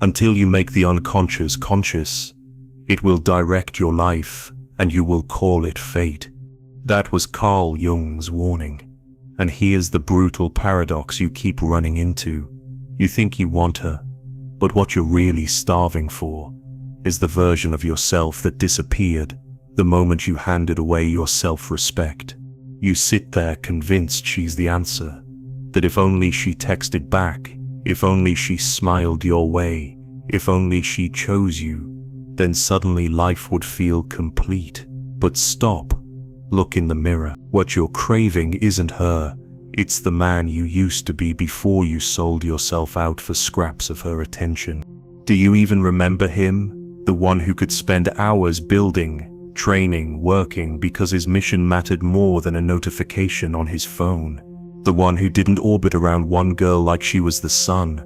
Until you make the unconscious conscious, it will direct your life and you will call it fate. That was Carl Jung's warning. And here's the brutal paradox you keep running into. You think you want her, but what you're really starving for is the version of yourself that disappeared the moment you handed away your self-respect. You sit there convinced she's the answer, that if only she texted back, if only she smiled your way, if only she chose you, then suddenly life would feel complete. But stop. Look in the mirror. What you're craving isn't her, it's the man you used to be before you sold yourself out for scraps of her attention. Do you even remember him? The one who could spend hours building, training, working because his mission mattered more than a notification on his phone. The one who didn't orbit around one girl like she was the sun.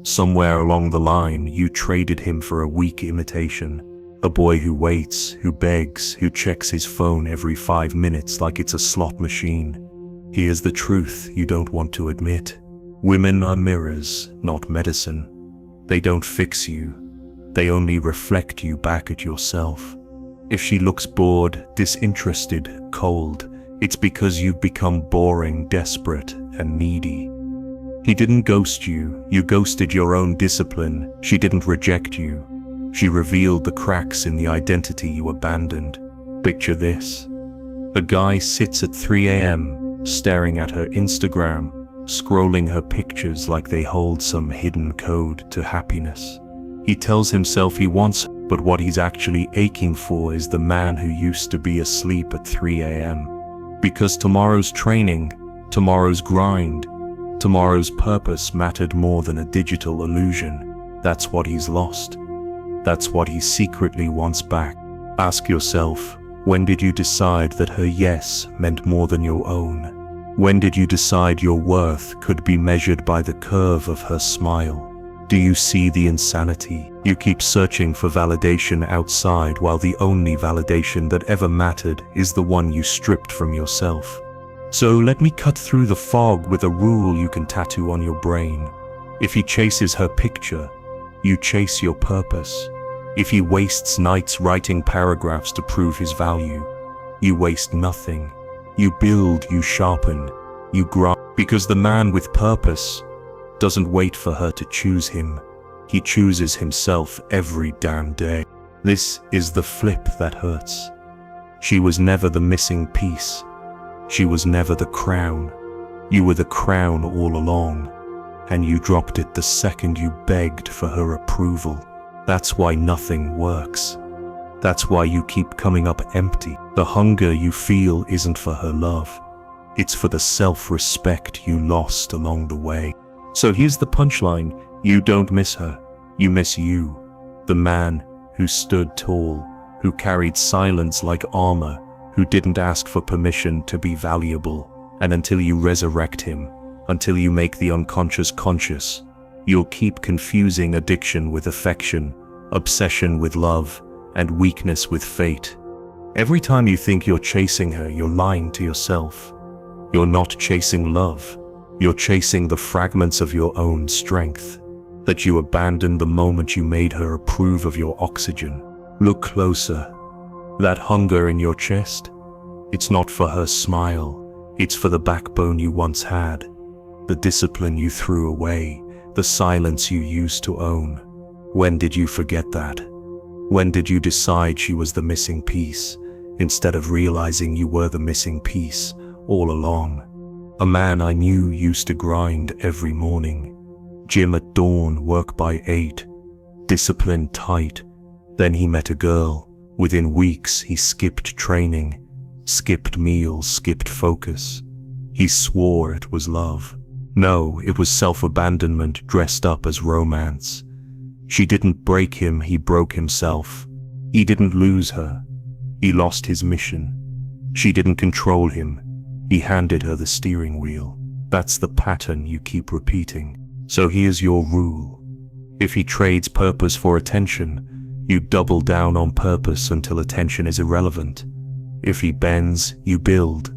Somewhere along the line, you traded him for a weak imitation. A boy who waits, who begs, who checks his phone every 5 minutes like it's a slot machine. Here's the truth you don't want to admit. Women are mirrors, not medicine. They don't fix you. They only reflect you back at yourself. If she looks bored, disinterested, cold, it's because you've become boring, desperate, and needy. He didn't ghost you, you ghosted your own discipline. She didn't reject you. She revealed the cracks in the identity you abandoned. Picture this. A guy sits at 3 a.m., staring at her Instagram, scrolling her pictures like they hold some hidden code to happiness. He tells himself he wants her, but what he's actually aching for is the man who used to be asleep at 3 a.m. Because tomorrow's training, tomorrow's grind, tomorrow's purpose mattered more than a digital illusion. That's what he's lost. That's what he secretly wants back. Ask yourself, when did you decide that her yes meant more than your own? When did you decide your worth could be measured by the curve of her smile? Do you see the insanity? You keep searching for validation outside while the only validation that ever mattered is the one you stripped from yourself. So let me cut through the fog with a rule you can tattoo on your brain. If he chases her picture, you chase your purpose. If he wastes nights writing paragraphs to prove his value, you waste nothing. You build, you sharpen, you grow. Because the man with purpose doesn't wait for her to choose him. He chooses himself every damn day. This is the flip that hurts. She was never the missing piece. She was never the crown. You were the crown all along, and you dropped it the second you begged for her approval. That's why nothing works. That's why you keep coming up empty. The hunger you feel isn't for her love. It's for the self-respect you lost along the way. So here's the punchline. You don't miss her. You miss you. The man who stood tall, who carried silence like armor, who didn't ask for permission to be valuable. And until you resurrect him, until you make the unconscious conscious, you'll keep confusing addiction with affection, obsession with love, and weakness with fate. Every time you think you're chasing her, you're lying to yourself. You're not chasing love. You're chasing the fragments of your own strength that you abandoned the moment you made her approve of your oxygen. Look closer. That hunger in your chest, it's not for her smile. It's for the backbone you once had, the discipline you threw away, the silence you used to own. When did you forget that? When did you decide she was the missing piece, instead of realizing you were the missing piece all along? A man I knew used to grind every morning. Gym at dawn, work by 8, discipline tight. Then he met a girl. Within weeks, he skipped training, skipped meals, skipped focus. He swore it was love. No, it was self-abandonment dressed up as romance. She didn't break him, he broke himself. He didn't lose her. He lost his mission. She didn't control him. He handed her the steering wheel. That's the pattern you keep repeating. So here's your rule. If he trades purpose for attention, you double down on purpose until attention is irrelevant. If he bends, you build.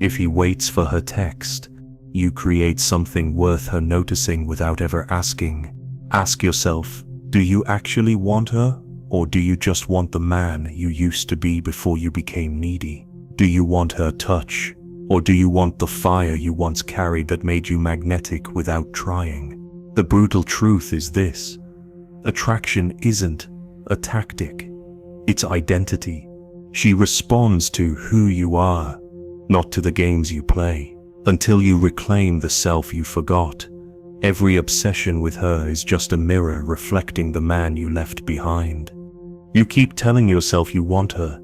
If he waits for her text, you create something worth her noticing without ever asking. Ask yourself, Do you actually want her, or do you just want the man you used to be before you became needy? Do you want her touch, or do you want the fire you once carried that made you magnetic without trying? The brutal truth is this: attraction isn't a tactic, it's identity. She responds to who you are, not to the games you play. Until you reclaim the self you forgot, every obsession with her is just a mirror reflecting the man you left behind. You keep telling yourself you want her.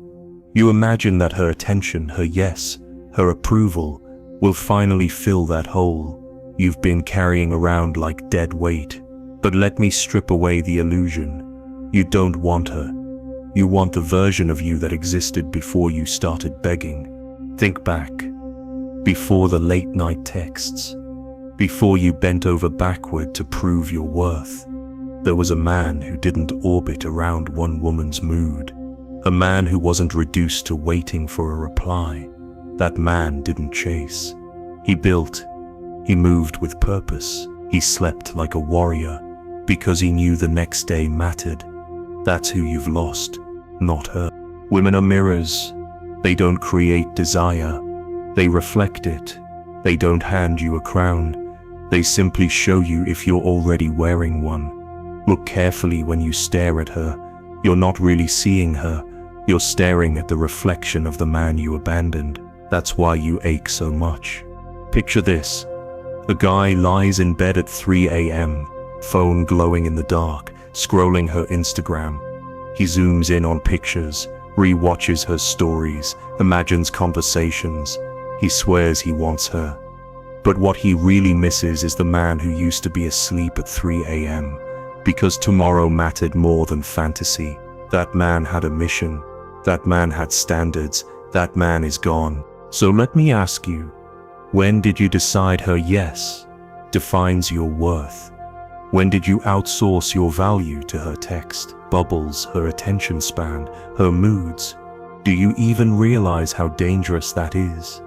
You imagine that her attention, her yes, her approval will finally fill that hole you've been carrying around like dead weight. But let me strip away the illusion. You don't want her. You want the version of you that existed before you started begging. Think back. Before the late night texts. Before you bent over backward to prove your worth. There was a man who didn't orbit around one woman's mood. A man who wasn't reduced to waiting for a reply. That man didn't chase. He built. He moved with purpose. He slept like a warrior because he knew the next day mattered. That's who you've lost, not her. Women are mirrors. They don't create desire. They reflect it. They don't hand you a crown. They simply show you if you're already wearing one. Look carefully when you stare at her. You're not really seeing her. You're staring at the reflection of the man you abandoned. That's why you ache so much. Picture this. A guy lies in bed at 3 a.m., phone glowing in the dark, scrolling her Instagram. He zooms in on pictures, re-watches her stories, imagines conversations. He swears he wants her. But what he really misses is the man who used to be asleep at 3 a.m. because tomorrow mattered more than fantasy. That man had a mission. That man had standards. That man is gone. So let me ask you, when did you decide her yes defines your worth? When did you outsource your value to her text, bubbles, her attention span, her moods? Do you even realize how dangerous that is?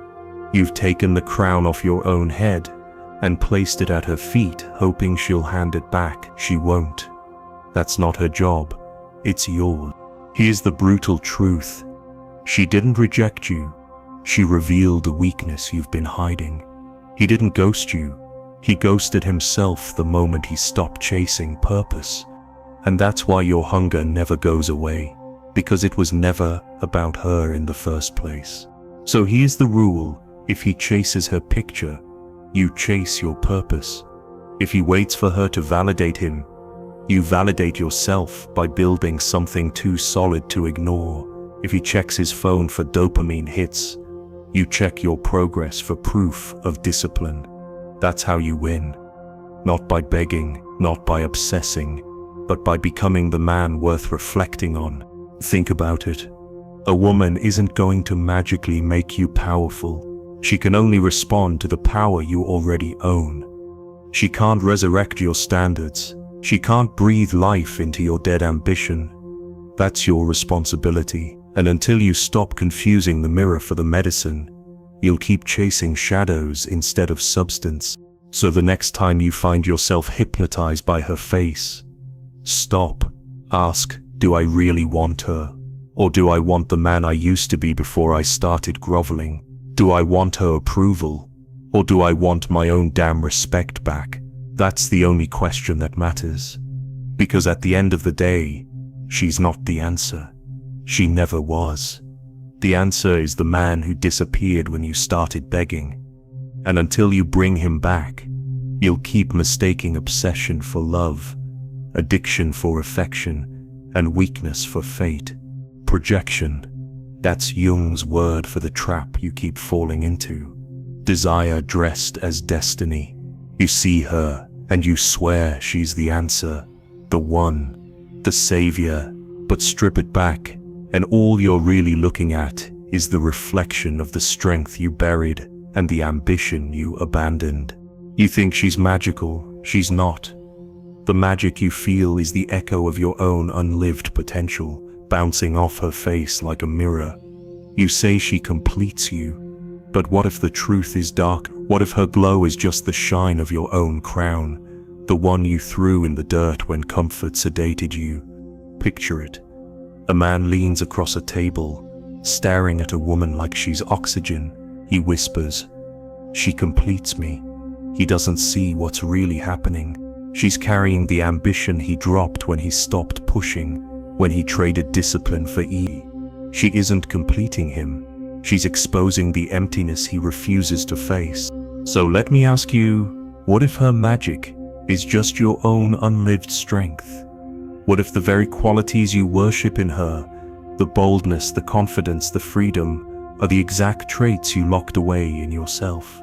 You've taken the crown off your own head and placed it at her feet, hoping she'll hand it back. She won't. That's not her job. It's yours. Here's the brutal truth. She didn't reject you. She revealed a weakness you've been hiding. He didn't ghost you. He ghosted himself the moment he stopped chasing purpose. And that's why your hunger never goes away, because it was never about her in the first place. So here's the rule. If he chases her picture, you chase your purpose. If he waits for her to validate him, you validate yourself by building something too solid to ignore. If he checks his phone for dopamine hits, you check your progress for proof of discipline. That's how you win. Not by begging, not by obsessing, but by becoming the man worth reflecting on. Think about it. A woman isn't going to magically make you powerful. She can only respond to the power you already own. She can't resurrect your standards. She can't breathe life into your dead ambition. That's your responsibility. And until you stop confusing the mirror for the medicine, you'll keep chasing shadows instead of substance. So the next time you find yourself hypnotized by her face, stop. Ask, do I really want her? Or do I want the man I used to be before I started groveling? Do I want her approval? Or do I want my own damn respect back? That's the only question that matters. Because at the end of the day, she's not the answer. She never was. The answer is the man who disappeared when you started begging. And until you bring him back, you'll keep mistaking obsession for love, addiction for affection, and weakness for fate. Projection. That's Jung's word for the trap you keep falling into. Desire dressed as destiny. You see her, and you swear she's the answer, the one, the savior. But strip it back, and all you're really looking at is the reflection of the strength you buried and the ambition you abandoned. You think she's magical. She's not. The magic you feel is the echo of your own unlived potential, bouncing off her face like a mirror. You say she completes you, but what if the truth is dark? What if her glow is just the shine of your own crown? The one you threw in the dirt when comfort sedated you. Picture it. A man leans across a table, staring at a woman like she's oxygen. He whispers, "She completes me." He doesn't see what's really happening. She's carrying the ambition he dropped when he stopped pushing, when he traded discipline for ease. She isn't completing him. She's exposing the emptiness he refuses to face. So let me ask you, what if her magic is just your own unlived strength? What if the very qualities you worship in her, the boldness, the confidence, the freedom, are the exact traits you locked away in yourself?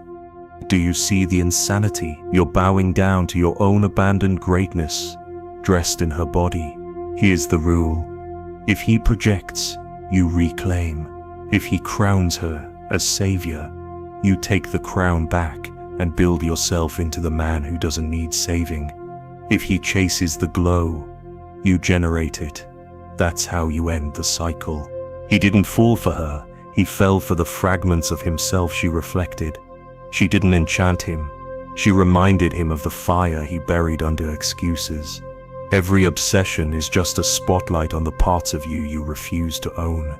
Do you see the insanity? You're bowing down to your own abandoned greatness, dressed in her body. Here's the rule. If he projects, you reclaim. If he crowns her as savior, you take the crown back and build yourself into the man who doesn't need saving. If he chases the glow, you generate it. That's how you end the cycle. He didn't fall for her. He fell for the fragments of himself she reflected. She didn't enchant him. She reminded him of the fire he buried under excuses. Every obsession is just a spotlight on the parts of you you refuse to own.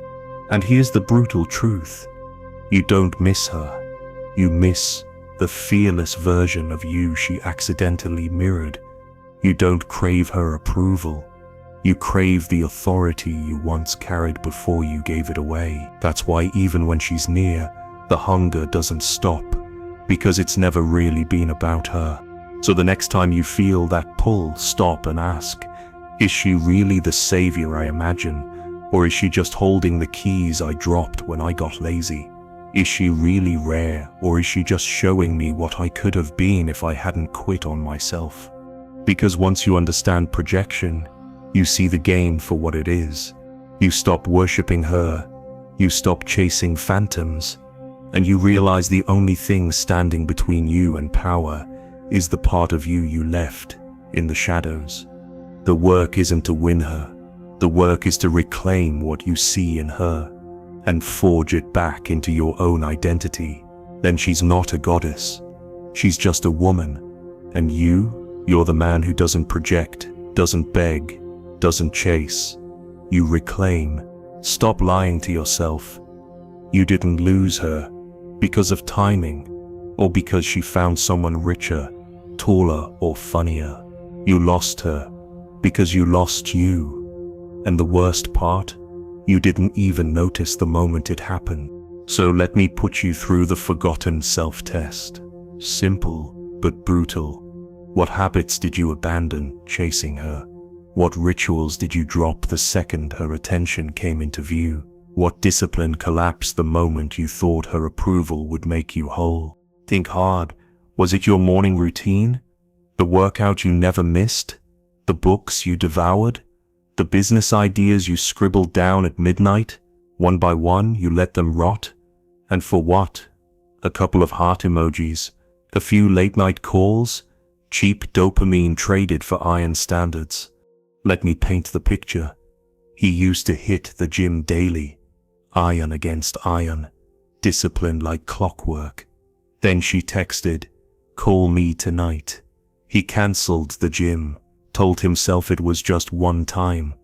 And here's the brutal truth. You don't miss her. You miss the fearless version of you she accidentally mirrored. You don't crave her approval. You crave the authority you once carried before you gave it away. That's why even when she's near, the hunger doesn't stop, because it's never really been about her. So the next time you feel that pull, stop and ask, is she really the savior I imagine? Or is she just holding the keys I dropped when I got lazy? Is she really rare, or is she just showing me what I could have been if I hadn't quit on myself? Because once you understand projection, you see the game for what it is. You stop worshipping her, you stop chasing phantoms, and you realize the only thing standing between you and power is the part of you you left in the shadows. The work isn't to win her. The work is to reclaim what you see in her and forge it back into your own identity. Then she's not a goddess. She's just a woman. And you're the man who doesn't project, doesn't beg, doesn't chase. You reclaim. Stop lying to yourself. You didn't lose her because of timing or because she found someone richer, taller, or funnier. You lost her because you lost you. And the worst part, you didn't even notice the moment it happened. So let me put you through the forgotten self-test. Simple, but brutal. What habits did you abandon chasing her? What rituals did you drop the second her attention came into view? What discipline collapsed the moment you thought her approval would make you whole? Think hard. Was it your morning routine? The workout you never missed? The books you devoured? The business ideas you scribbled down at midnight? One by one, you let them rot? And for what? A couple of heart emojis? A few late-night calls? Cheap dopamine traded for iron standards? Let me paint the picture. He used to hit the gym daily, iron against iron, disciplined like clockwork. Then she texted, "Call me tonight." He cancelled the gym, told himself it was just one time.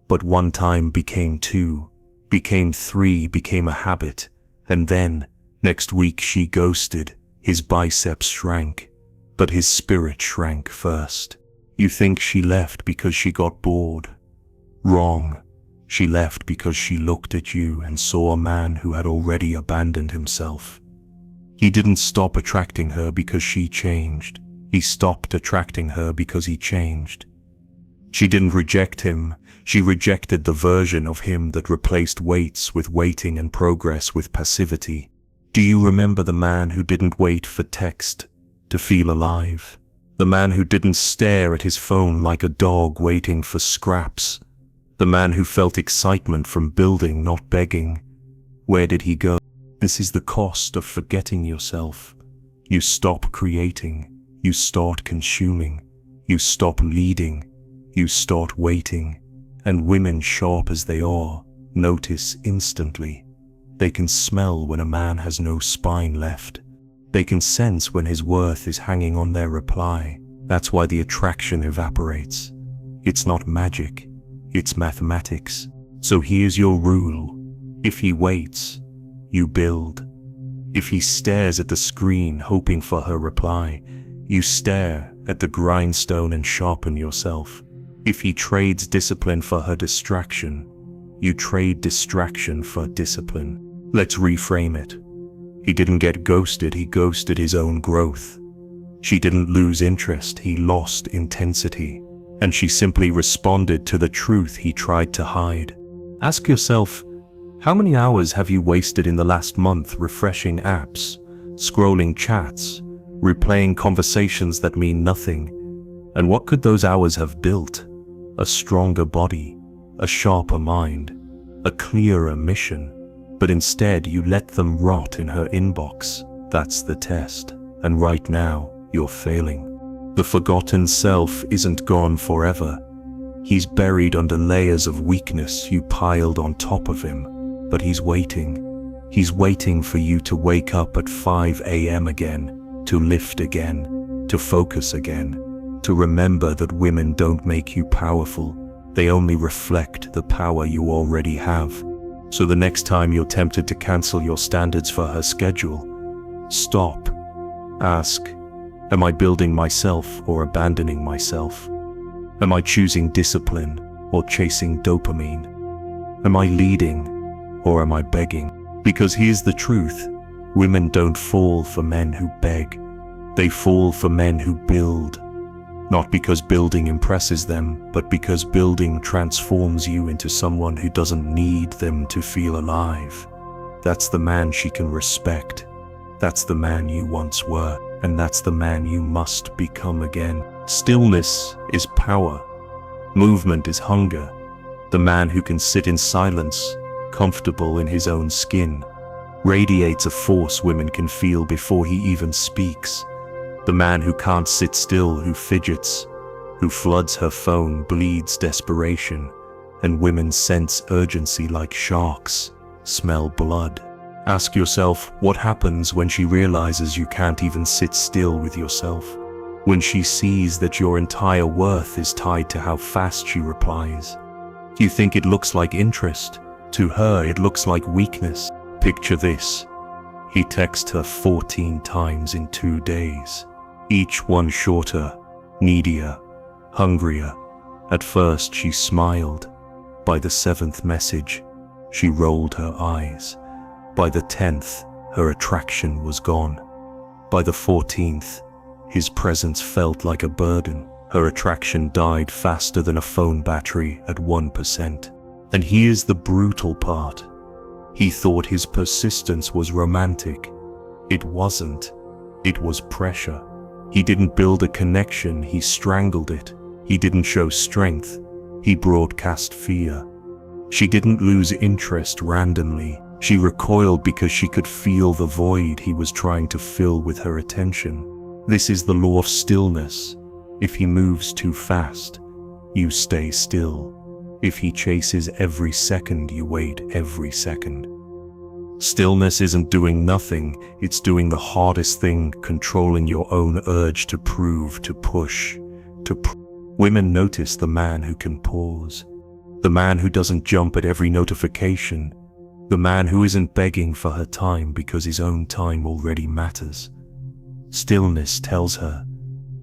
But one time became two, became three, became a habit. And then, next week she ghosted. His biceps shrank, but his spirit shrank first. You think she left because she got bored? Wrong. She left because she looked at you and saw a man who had already abandoned himself. He didn't stop attracting her because she changed. He stopped attracting her because he changed. She didn't reject him. She rejected the version of him that replaced weights with waiting and progress with passivity. Do you remember the man who didn't wait for text to feel alive? The man who didn't stare at his phone like a dog waiting for scraps? The man who felt excitement from building, not begging? Where did he go? This is the cost of forgetting yourself. You stop creating. You start consuming. You stop leading. You start waiting. And women, sharp as they are, notice instantly. They can smell when a man has no spine left. They can sense when his worth is hanging on their reply. That's why the attraction evaporates. It's not magic, it's mathematics. So here's your rule. If he waits, you build. If he stares at the screen hoping for her reply, you stare at the grindstone and sharpen yourself. If he trades discipline for her distraction, you trade distraction for discipline. Let's reframe it. He didn't get ghosted, he ghosted his own growth. She didn't lose interest, he lost intensity. And she simply responded to the truth he tried to hide. Ask yourself, how many hours have you wasted in the last month refreshing apps, scrolling chats, replaying conversations that mean nothing? And what could those hours have built? A stronger body, a sharper mind, a clearer mission. But instead you let them rot in her inbox. That's the test. And right now, you're failing. The forgotten self isn't gone forever. He's buried under layers of weakness you piled on top of him. But he's waiting. He's waiting for you to wake up at 5 a.m. again, to lift again, to focus again, to remember that women don't make you powerful. They only reflect the power you already have. So the next time you're tempted to cancel your standards for her schedule, stop. Ask, am I building myself or abandoning myself? Am I choosing discipline or chasing dopamine? Am I leading or am I begging? Because here's the truth. Women don't fall for men who beg. They fall for men who build. Not because building impresses them, but because building transforms you into someone who doesn't need them to feel alive. That's the man she can respect. That's the man you once were, and that's the man you must become again. Stillness is power. Movement is hunger. The man who can sit in silence, comfortable in his own skin, radiates a force women can feel before he even speaks. The man who can't sit still, who fidgets, who floods her phone, bleeds desperation, and women sense urgency like sharks, smell blood. Ask yourself, what happens when she realizes you can't even sit still with yourself? When she sees that your entire worth is tied to how fast she replies? Do you think it looks like interest? To her, it looks like weakness. Picture this. He texted her 14 times in 2 days. Each one shorter, needier, hungrier. At first she smiled. By the 7th message, she rolled her eyes. By the 10th, her attraction was gone. By the 14th, his presence felt like a burden. Her attraction died faster than a phone battery at 1%. And here's the brutal part. He thought his persistence was romantic. It wasn't. It was pressure. He didn't build a connection, he strangled it. He didn't show strength, he broadcast fear. She didn't lose interest randomly. She recoiled because she could feel the void he was trying to fill with her attention. This is the law of stillness. If he moves too fast, you stay still. If he chases every second, you wait every second. Stillness isn't doing nothing, it's doing the hardest thing, controlling your own urge to prove, to push, Women notice the man who can pause, the man who doesn't jump at every notification, the man who isn't begging for her time because his own time already matters. Stillness tells her,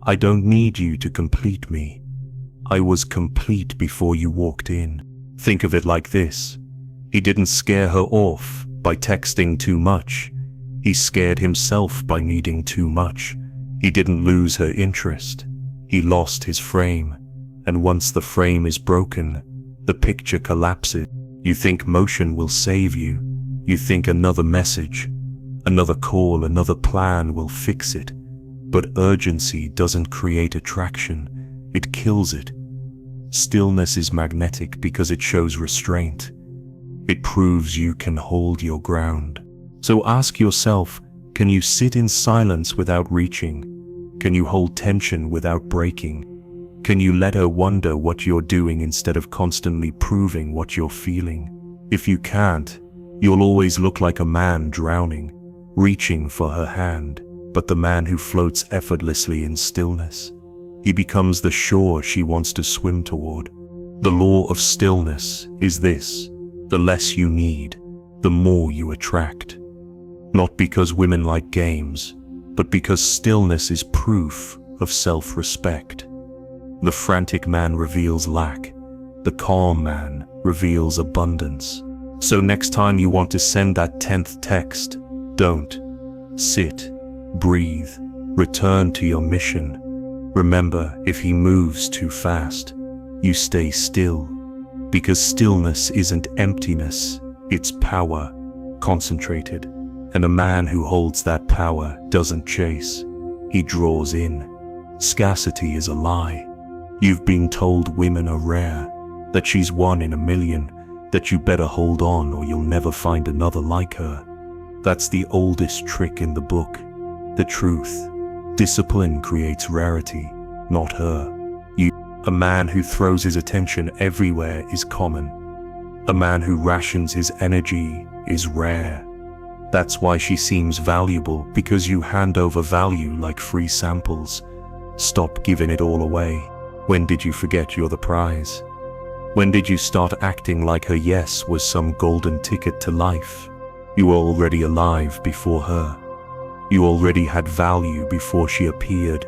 I don't need you to complete me. I was complete before you walked in. Think of it like this. He didn't scare her off by texting too much. He scared himself by needing too much. He didn't lose her interest. He lost his frame. And once the frame is broken, the picture collapses. You think motion will save you. You think another message, another call, another plan will fix it. But urgency doesn't create attraction. It kills it. Stillness is magnetic because it shows restraint. It proves you can hold your ground. So ask yourself, can you sit in silence without reaching? Can you hold tension without breaking? Can you let her wonder what you're doing instead of constantly proving what you're feeling? If you can't, you'll always look like a man drowning, reaching for her hand, but the man who floats effortlessly in stillness. He becomes the shore she wants to swim toward. The law of stillness is this: the less you need, the more you attract. Not because women like games, but because stillness is proof of self-respect. The frantic man reveals lack. The calm man reveals abundance. So next time you want to send that 10th text, don't. Sit, breathe, return to your mission. Remember, if he moves too fast, you stay still. Because stillness isn't emptiness, it's power, concentrated. And a man who holds that power doesn't chase, he draws in. Scarcity is a lie. You've been told women are rare, that she's one in a million, that you better hold on or you'll never find another like her. That's the oldest trick in the book. The truth. Discipline creates rarity, not her. A man who throws his attention everywhere is common. A man who rations his energy is rare. That's why she seems valuable, because you hand over value like free samples. Stop giving it all away. When did you forget you're the prize? When did you start acting like her yes was some golden ticket to life? You were already alive before her. You already had value before she appeared.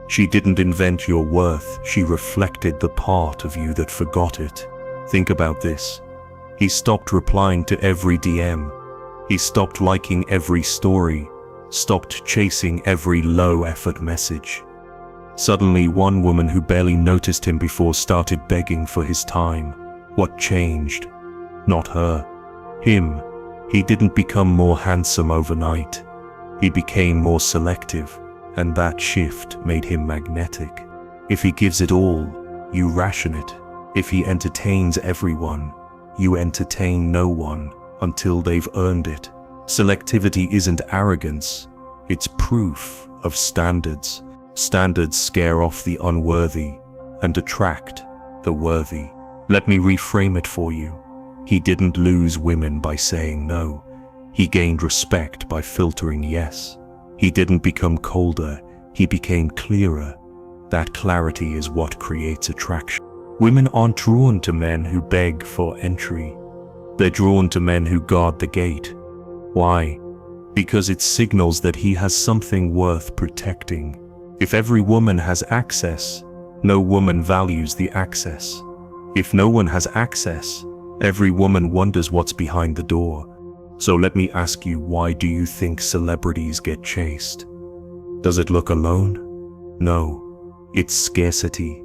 She didn't invent your worth, she reflected the part of you that forgot it. Think about this. He stopped replying to every DM. He stopped liking every story, stopped chasing every low-effort message. Suddenly, one woman who barely noticed him before started begging for his time. What changed? Not her. Him. He didn't become more handsome overnight. He became more selective, and that shift made him magnetic. If he gives it all, you ration it. If he entertains everyone, you entertain no one until they've earned it. Selectivity isn't arrogance, it's proof of standards. Standards scare off the unworthy and attract the worthy. Let me reframe it for you. He didn't lose women by saying no. He gained respect by filtering yes. He didn't become colder, he became clearer. That clarity is what creates attraction. Women aren't drawn to men who beg for entry. They're drawn to men who guard the gate. Why? Because it signals that he has something worth protecting. If every woman has access, no woman values the access. If no one has access, every woman wonders what's behind the door. So let me ask you, why do you think celebrities get chased? Does it look alone? No. It's scarcity.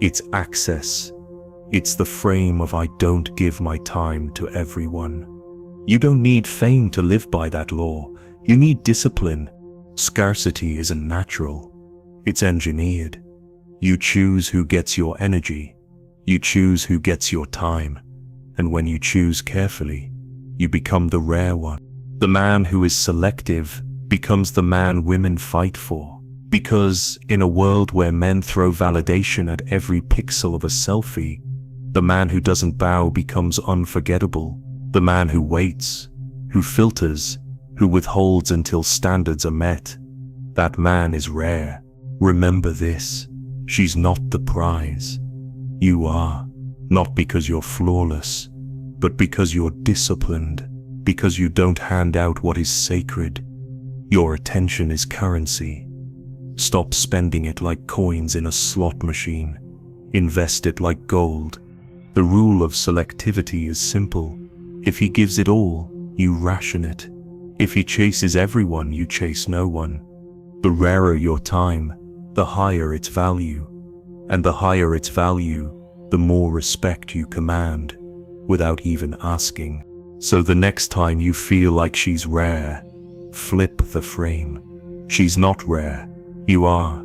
It's access. It's the frame of I don't give my time to everyone. You don't need fame to live by that law. You need discipline. Scarcity isn't natural. It's engineered. You choose who gets your energy. You choose who gets your time. And when you choose carefully, you become the rare one. The man who is selective becomes the man women fight for. Because in a world where men throw validation at every pixel of a selfie, the man who doesn't bow becomes unforgettable. The man who waits, who filters, who withholds until standards are met, that man is rare. Remember this, she's not the prize. You are, not because you're flawless, but because you're disciplined, because you don't hand out what is sacred. Your attention is currency. Stop spending it like coins in a slot machine. Invest it like gold. The rule of selectivity is simple. If he gives it all, you ration it. If he chases everyone, you chase no one. The rarer your time, the higher its value. And the higher its value, the more respect you command, without even asking. So the next time you feel like she's rare, flip the frame. She's not rare, you are.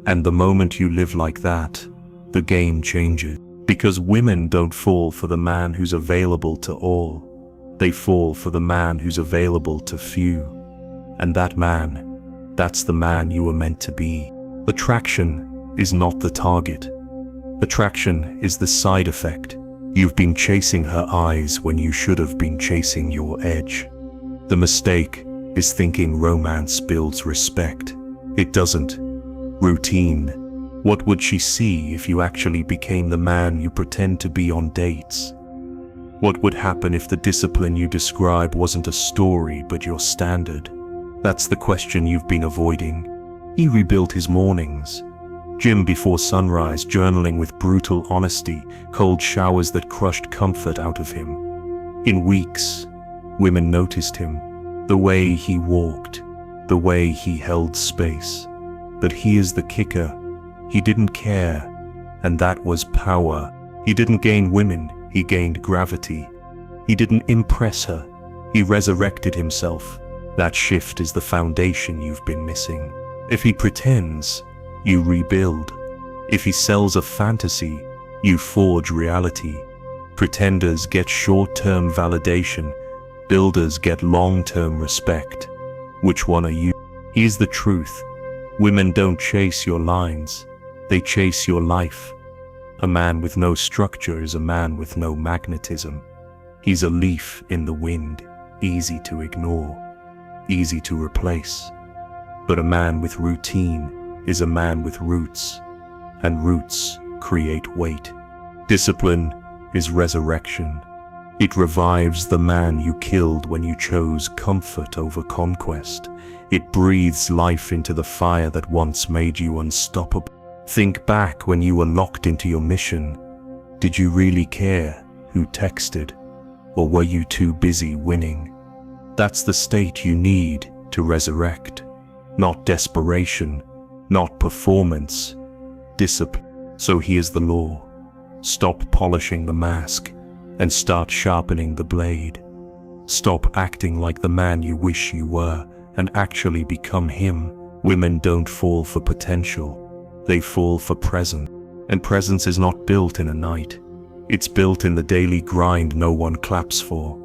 And the moment you live like that, the game changes. Because women don't fall for the man who's available to all. They fall for the man who's available to few. And that man, that's the man you were meant to be. Attraction is not the target. Attraction is the side effect. You've been chasing her eyes when you should have been chasing your edge. The mistake is thinking romance builds respect. It doesn't. Routine What would she see if you actually became the man you pretend to be on dates? What would happen if the discipline you describe wasn't a story but your standard? That's the question you've been avoiding. He rebuilt his mornings. Gym before sunrise, journaling with brutal honesty, cold showers that crushed comfort out of him. In weeks, women noticed him. The way he walked, the way he held space. But here's the kicker. He didn't care, and that was power. He didn't gain women, he gained gravity. He didn't impress her, he resurrected himself. That shift is the foundation you've been missing. If he pretends, you rebuild. If he sells a fantasy, you forge reality. Pretenders get short-term validation, builders get long-term respect. Which one are you? Here's the truth. Women don't chase your lines, they chase your life. A man with no structure is a man with no magnetism. He's a leaf in the wind, easy to ignore, easy to replace. But a man with routine is a man with roots, and roots create weight. Discipline is resurrection. It revives the man you killed when you chose comfort over conquest. It breathes life into the fire that once made you unstoppable. Think back when you were locked into your mission. Did you really care who texted? Or were you too busy winning? That's the state you need to resurrect. Not desperation, not performance, discipline. So here's the law. Stop polishing the mask and start sharpening the blade. Stop acting like the man you wish you were and actually become him. Women don't fall for potential. They fall for presence. And presence is not built in a night. It's built in the daily grind no one claps for.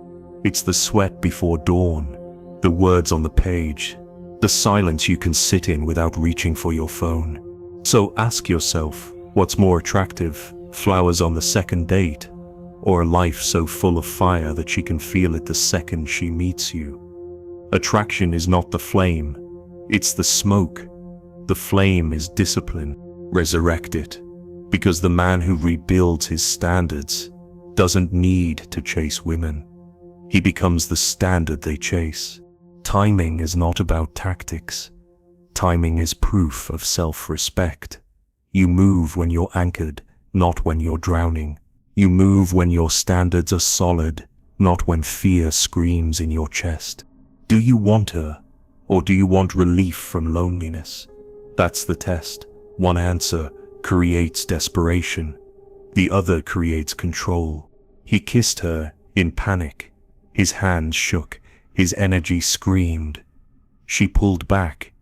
It's the sweat before dawn, the words on the page, the silence you can sit in without reaching for your phone. So ask yourself, what's more attractive, flowers on the second date, or a life so full of fire that she can feel it the second she meets you? Attraction is not the flame, it's the smoke. The flame is discipline. Resurrect it, because the man who rebuilds his standards doesn't need to chase women. He becomes the standard they chase. Timing is not about tactics. Timing is proof of self-respect. You move when you're anchored, not when you're drowning. You move when your standards are solid, not when fear screams in your chest. Do you want her, or do you want relief from loneliness? That's the test. One answer creates desperation. The other creates control. He kissed her in panic. His hands shook. His energy screamed. She pulled back,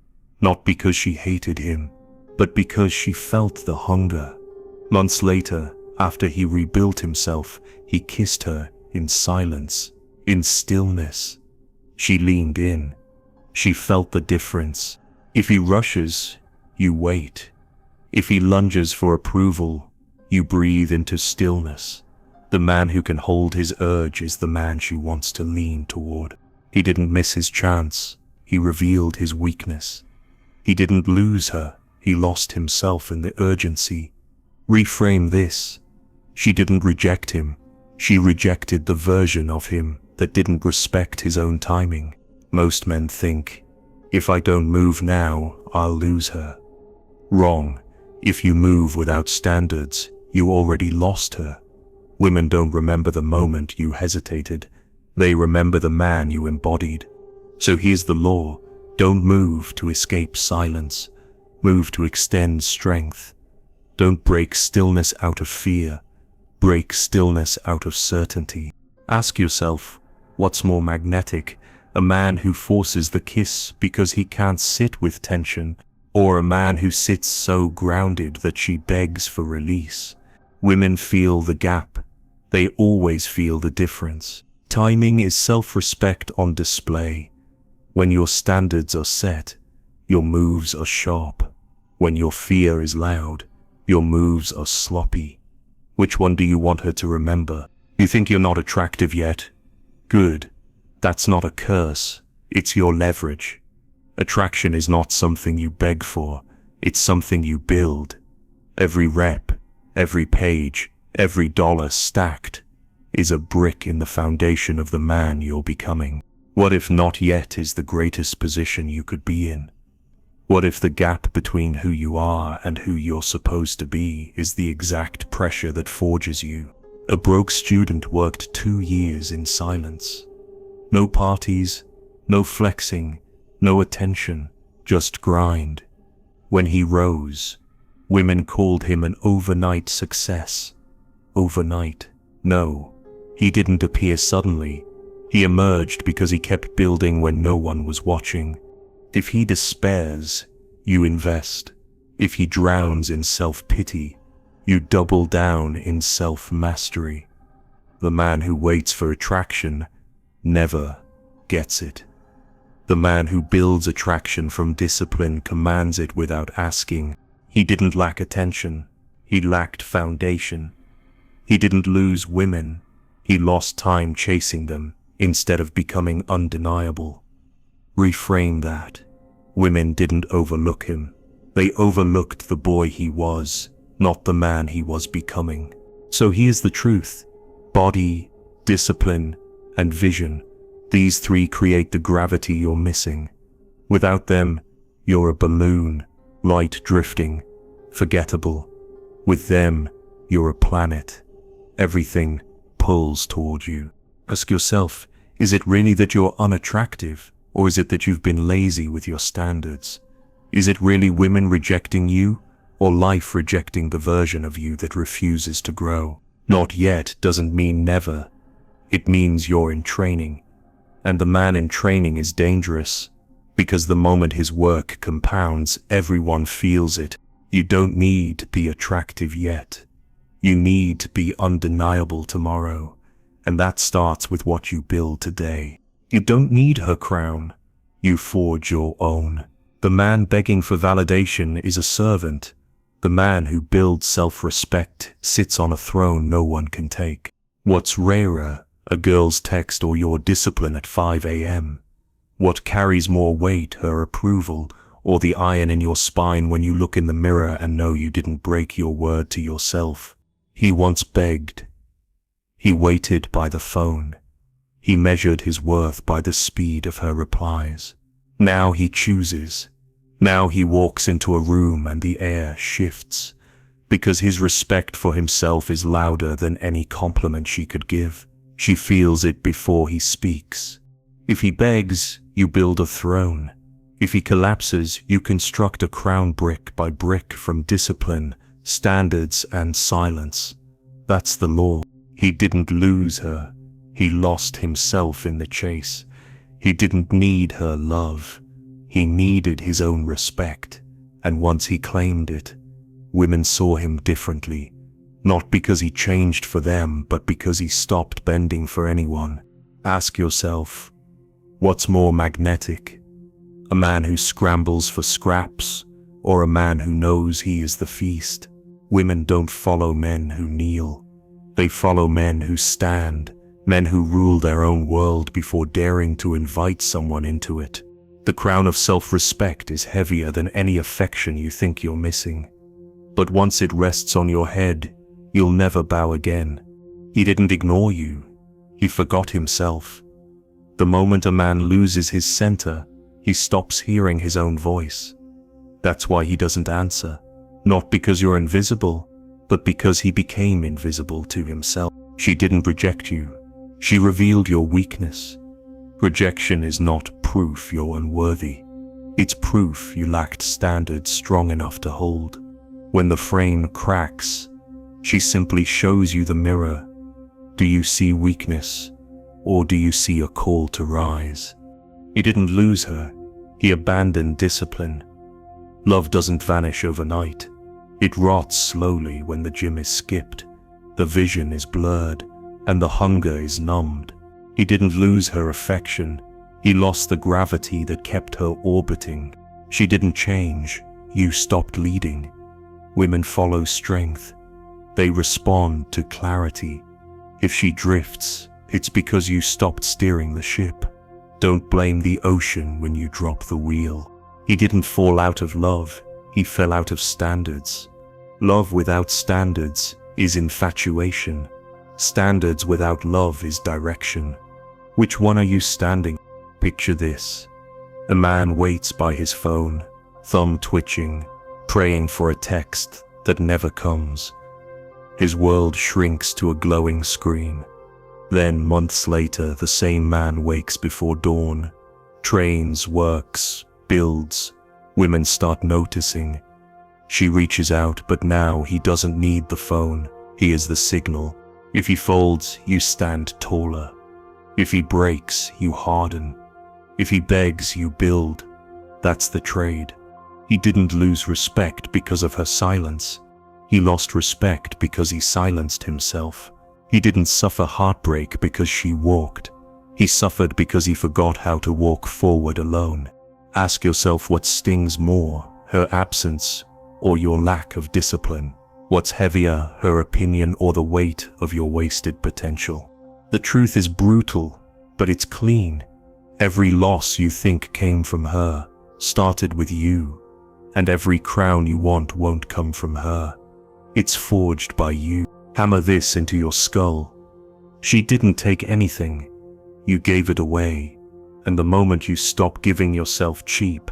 not because she hated him, but because she felt the hunger. Months later, after he rebuilt himself, he kissed her in silence, in stillness. She leaned in. She felt the difference. If he rushes, you wait. If he lunges for approval, you breathe into stillness. The man who can hold his urge is the man she wants to lean toward. He didn't miss his chance. He revealed his weakness. He didn't lose her. He lost himself in the urgency. Reframe this. She didn't reject him. She rejected the version of him that didn't respect his own timing. Most men think, if I don't move now, I'll lose her. Wrong. If you move without standards, you already lost her. Women don't remember the moment you hesitated. They remember the man you embodied. So here's the law. Don't move to escape silence. Move to extend strength. Don't break stillness out of fear. Break stillness out of certainty. Ask yourself, what's more magnetic? A man who forces the kiss because he can't sit with tension, or a man who sits so grounded that she begs for release? Women feel the gap. They always feel the difference. Timing is self-respect on display. When your standards are set, your moves are sharp. When your fear is loud, your moves are sloppy. Which one do you want her to remember? You think you're not attractive yet? Good. That's not a curse. It's your leverage. Attraction is not something you beg for. It's something you build. Every rep, every page, every dollar stacked is a brick in the foundation of the man you're becoming. What if not yet is the greatest position you could be in? What if the gap between who you are and who you're supposed to be is the exact pressure that forges you? A broke student worked 2 years in silence. No parties, no flexing, no attention, just grind. When he rose, women called him an overnight success. Overnight. No, he didn't appear suddenly. He emerged because he kept building when no one was watching. If he despairs, you invest. If he drowns in self-pity, you double down in self-mastery. The man who waits for attraction never gets it. The man who builds attraction from discipline commands it without asking. He didn't lack attention. He lacked foundation. He didn't lose women. He lost time chasing them instead of becoming undeniable. Reframe that. Women didn't overlook him. They overlooked the boy he was, not the man he was becoming. So here's the truth. Body, discipline, and vision. These 3 create the gravity you're missing. Without them, you're a balloon, light drifting, forgettable. With them, you're a planet. Everything pulls toward you. Ask yourself, is it really that you're unattractive, or is it that you've been lazy with your standards? Is it really women rejecting you, or life rejecting the version of you that refuses to grow? Not yet doesn't mean never. It means you're in training. And the man in training is dangerous, because the moment his work compounds, everyone feels it. You don't need to be attractive yet. You need to be undeniable tomorrow, and that starts with what you build today. You don't need her crown. You forge your own. The man begging for validation is a servant. The man who builds self-respect sits on a throne no one can take. What's rarer, a girl's text or your discipline at 5 a.m.? What carries more weight, her approval or the iron in your spine when you look in the mirror and know you didn't break your word to yourself? He once begged. He waited by the phone. He measured his worth by the speed of her replies. Now he chooses. Now he walks into a room and the air shifts, because his respect for himself is louder than any compliment she could give. She feels it before he speaks. If he begs, you build a throne. If he collapses, you construct a crown brick by brick from discipline, standards, and silence. That's the law. He didn't lose her. He lost himself in the chase. He didn't need her love. He needed his own respect. And once he claimed it, women saw him differently. Not because he changed for them, but because he stopped bending for anyone. Ask yourself, what's more magnetic? A man who scrambles for scraps, or a man who knows he is the feast? Women don't follow men who kneel. They follow men who stand, men who rule their own world before daring to invite someone into it. The crown of self-respect is heavier than any affection you think you're missing. But once it rests on your head, you'll never bow again. He didn't ignore you. He forgot himself. The moment a man loses his center, he stops hearing his own voice. That's why he doesn't answer. Not because you're invisible, but because he became invisible to himself. She didn't reject you. She revealed your weakness. Rejection is not proof you're unworthy. It's proof you lacked standards strong enough to hold. When the frame cracks, she simply shows you the mirror. Do you see weakness, or do you see a call to rise? He didn't lose her. He abandoned discipline. Love doesn't vanish overnight. It rots slowly when the gym is skipped, the vision is blurred, and the hunger is numbed. He didn't lose her affection. He lost the gravity that kept her orbiting. She didn't change. You stopped leading. Women follow strength. They respond to clarity. If she drifts, it's because you stopped steering the ship. Don't blame the ocean when you drop the wheel. He didn't fall out of love. He fell out of standards. Love without standards is infatuation. Standards without love is direction. Which one are you standing? Picture this. A man waits by his phone, thumb twitching, praying for a text that never comes. His world shrinks to a glowing screen. Then, months later, the same man wakes before dawn, trains, works, builds. Women start noticing. She reaches out, but now he doesn't need the phone. He is the signal. If he folds, you stand taller. If he breaks, you harden. If he begs, you build. That's the trade. He didn't lose respect because of her silence. He lost respect because he silenced himself. He didn't suffer heartbreak because she walked. He suffered because he forgot how to walk forward alone. Ask yourself what stings more, her absence or your lack of discipline. What's heavier, her opinion or the weight of your wasted potential? The truth is brutal, but it's clean. Every loss you think came from her started with you, and every crown you want won't come from her. It's forged by you. Hammer this into your skull. She didn't take anything. You gave it away. And the moment you stop giving yourself cheap,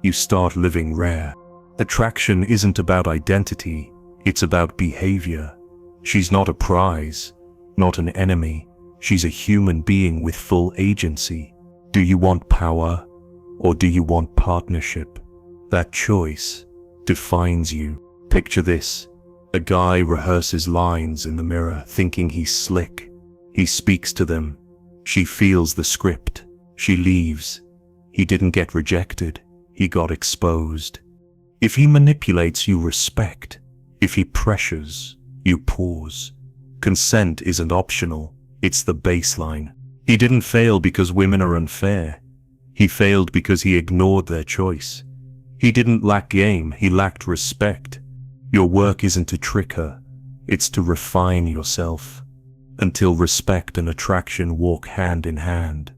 you start living rare. Attraction isn't about identity, it's about behavior. She's not a prize, not an enemy. She's a human being with full agency. Do you want power, or do you want partnership? That choice defines you. Picture this. A guy rehearses lines in the mirror, thinking he's slick. He speaks to them. She feels the script. She leaves. He didn't get rejected. He got exposed. If he manipulates, you respect. If he pressures, you pause. Consent isn't optional. It's the baseline. He didn't fail because women are unfair. He failed because he ignored their choice. He didn't lack game. He lacked respect. Your work isn't to trick her, it's to refine yourself, until respect and attraction walk hand in hand.